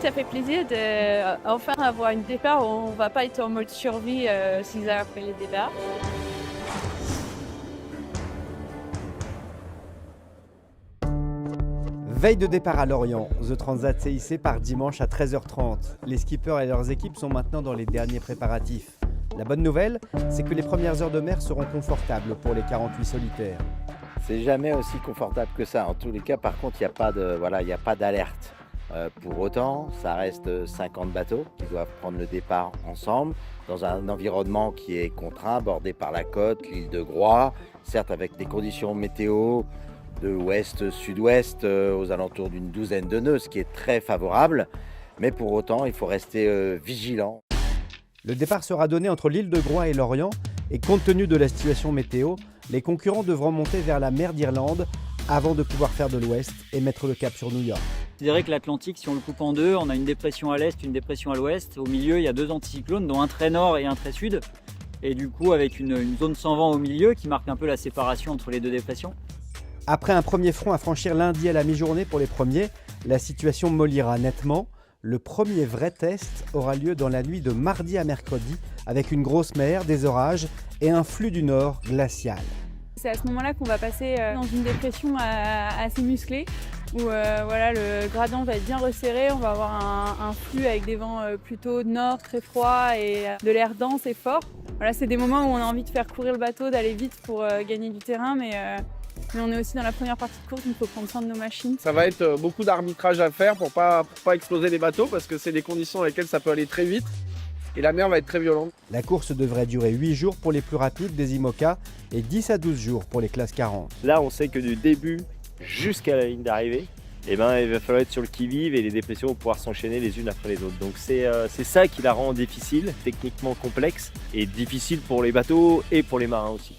ça fait plaisir de enfin avoir une départ où on va pas être en mode survie 6 heures après les départs. Veille de départ à Lorient, The Transat CIC part dimanche à 13h30. Les skippers et leurs équipes sont maintenant dans les derniers préparatifs. La bonne nouvelle, c'est que les premières heures de mer seront confortables pour les 48 solitaires. C'est jamais aussi confortable que ça. En tous les cas, par contre, il n'y a pas d'alerte. Pour autant, ça reste 50 bateaux qui doivent prendre le départ ensemble dans un environnement qui est contraint, bordé par la côte, l'île de Groix, certes avec des conditions météo de ouest-sud-ouest aux alentours d'une douzaine de nœuds, ce qui est très favorable. Mais pour autant, il faut rester vigilant. Le départ sera donné entre l'île de Groix et Lorient et compte tenu de la situation météo, les concurrents devront monter vers la mer d'Irlande avant de pouvoir faire de l'ouest et mettre le cap sur New York. Je dirais que l'Atlantique, si on le coupe en deux, on a une dépression à l'est, une dépression à l'ouest. Au milieu, il y a deux anticyclones, dont un très nord et un très sud. Et du coup, avec une zone sans vent au milieu qui marque un peu la séparation entre les deux dépressions. Après un premier front à franchir lundi à la mi-journée pour les premiers, la situation mollira nettement. Le premier vrai test aura lieu dans la nuit de mardi à mercredi avec une grosse mer, des orages et un flux du nord glacial. C'est à ce moment-là qu'on va passer dans une dépression assez musclée où le gradient va être bien resserré, on va avoir un flux avec des vents plutôt nord, très froid et de l'air dense et fort. Voilà, c'est des moments où on a envie de faire courir le bateau, d'aller vite pour gagner du terrain, mais on est aussi dans la première partie de course, donc il faut prendre soin de nos machines. Ça va être beaucoup d'arbitrage à faire pour pas exploser les bateaux parce que c'est des conditions dans lesquelles ça peut aller très vite et la mer va être très violente. La course devrait durer 8 jours pour les plus rapides des IMOCA et 10 à 12 jours pour les classes 40. Là, on sait que du début jusqu'à la ligne d'arrivée, il va falloir être sur le qui-vive et les dépressions vont pouvoir s'enchaîner les unes après les autres. Donc c'est ça qui la rend difficile, techniquement complexe et difficile pour les bateaux et pour les marins aussi.